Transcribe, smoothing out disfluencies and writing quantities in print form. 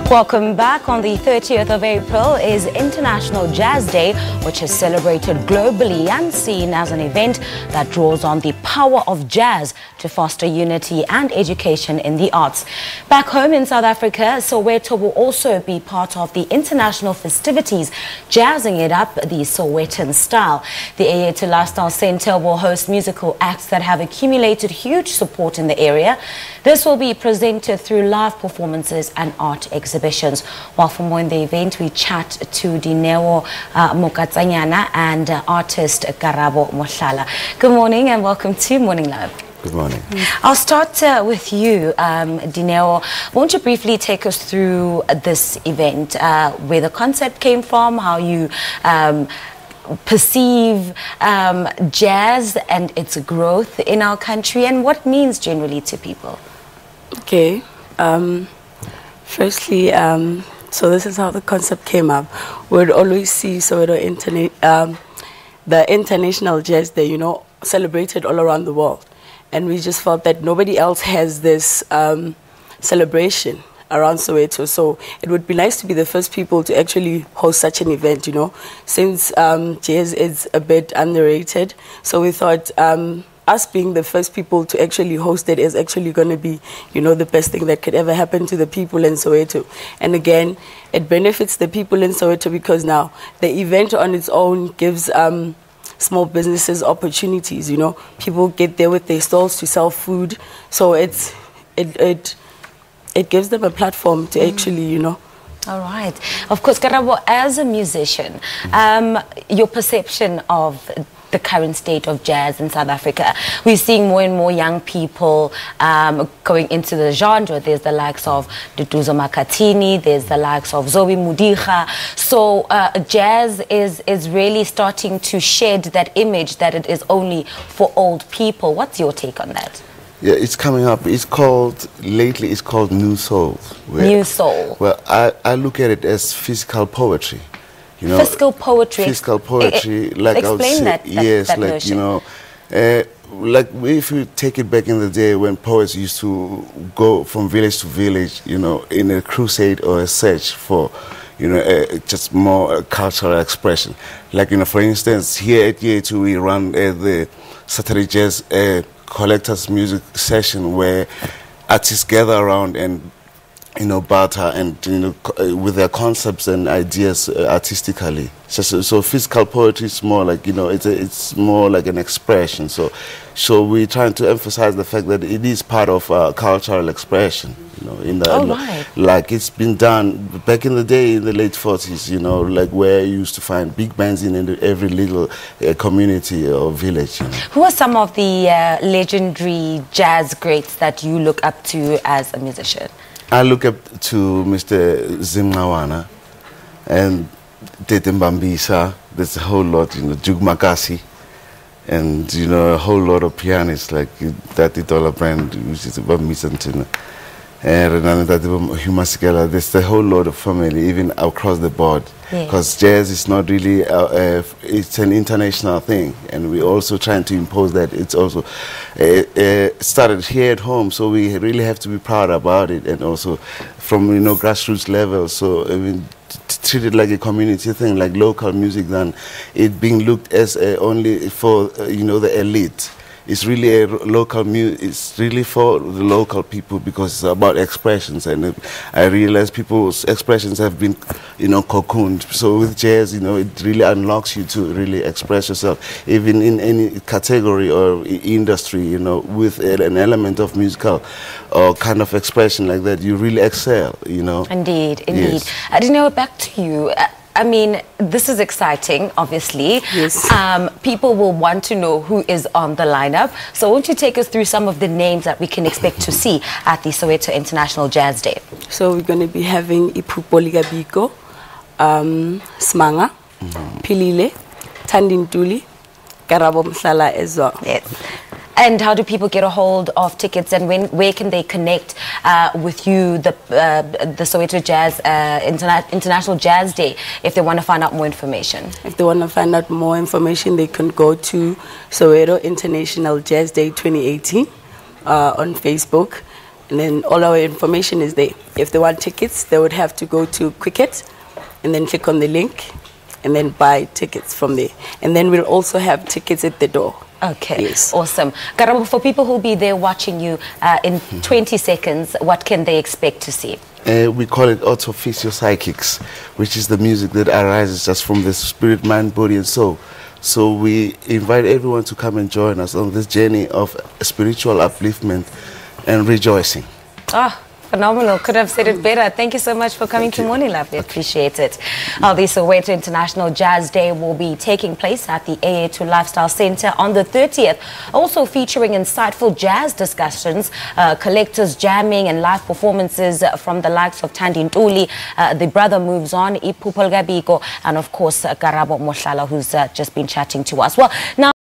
Welcome back. On the 30th of April is International Jazz Day, which is celebrated globally and seen as an event that draws on the power of jazz to foster unity and education in the arts. Back home in South Africa, Soweto will also be part of the international festivities, jazzing it up the Sowetan style. The Eyethu Lifestyle Centre will host musical acts that have accumulated huge support in the area. This will be presented through live performances and art exhibitions. While for more in the event, we chat to Dineo Mokatsanyana and artist Karabo Mohlala. Good morning and welcome to Morning Love. Good morning. I'll start with you, Dineo. Won't you briefly take us through this event, where the concept came from, how you perceive jazz and its growth in our country, and what it means generally to people? Okay. Firstly, so this is how the concept came up. We'd always see Soweto the International Jazz Day, celebrated all around the world. And we just felt that nobody else has this celebration around Soweto. So it would be nice to be the first people to actually host such an event, since jazz is a bit underrated. So we thought us being the first people to actually host it is actually going to be, the best thing that could ever happen to the people in Soweto. And again, it benefits the people in Soweto because now the event on its own gives small businesses opportunities. People get there with their stalls to sell food. So it gives them a platform to actually, All right. Of course, Karabo, as a musician, your perception of the current state of jazz in South Africa. We're seeing more and more young people going into the genre. There's the likes of Duduzo Makhathini, there's the likes of Zoe Mudiga. So jazz is really starting to shed that image that it is only for old people. What's your take on that? Yeah, it's coming up. Lately it's called New Soul. New Soul. Well, I look at it as physical poetry. Physical poetry. Physical poetry, like explain I would say, yes, that like notion. Like if you take it back in the day when poets used to go from village to village, in a crusade or a search for, just more cultural expression. Like for instance, here at Eyethu we run the Saturday Jazz collectors music session where artists gather around and barter and with their concepts and ideas artistically. So physical poetry is more like it's more like an expression. So we're trying to emphasize the fact that it is part of cultural expression. Like it's been done back in the day in the late 40s. Like where you used to find big bands in every little community or village. Who are some of the legendary jazz greats that you look up to as a musician? I look up to Mr. Zimnawana and Tete Mbambisa. There's a whole lot, Jug Makasi, and a whole lot of pianists like $30 brand, which is about Misantina. And there's a whole lot of family, even across the board. Because jazz is not really, it's an international thing. And we're also trying to impose that it's also started here at home. So we really have to be proud about it. And also from, grassroots level. So, treat it like a community thing, like local music, than it being looked as only for, the elite. It's really a local music. It's really for the local people because it's about expressions, and I realize people's expressions have been, cocooned. So with jazz, it really unlocks you to really express yourself, even in any category or industry. With an element of musical or kind of expression like that, you really excel. Indeed, indeed. Yes. I didn't know. Back to you. I mean, this is exciting, obviously. Yes. People will want to know who is on the lineup. So won't you take us through some of the names that we can expect to see at the Soweto International Jazz Day? So we're going to be having Iphupo Ligabiko, Smanga, Pilile, Tandintuli, Karabo Mohlala as well. Yes. And how do people get a hold of tickets, and where can they connect with you, the Soweto Jazz International Jazz Day, if they want to find out more information? If they want to find out more information, they can go to Soweto International Jazz Day 2018 on Facebook. And then all our information is there. If they want tickets, they would have to go to Quicket and then click on the link and then buy tickets from there. And then we'll also have tickets at the door. Okay, yes. Awesome. Karabo, for people who'll be there watching you in 20 seconds, what can they expect to see? We call it Autophysio Psychics, which is the music that arises just from the spirit, mind, body, and soul. So we invite everyone to come and join us on this journey of spiritual upliftment and rejoicing. Ah, phenomenal. Could have said it better. Thank you so much for coming to Morning Love. We appreciate it. The Soweto International Jazz Day will be taking place at the Eyethu Lifestyle Centre on the 30th, also featuring insightful jazz discussions, collectors jamming and live performances from the likes of Thandi Ntuli, The Brother Moves On, Iphupho Likabiko, and of course Karabo Mohlala, who's just been chatting to us. Well, now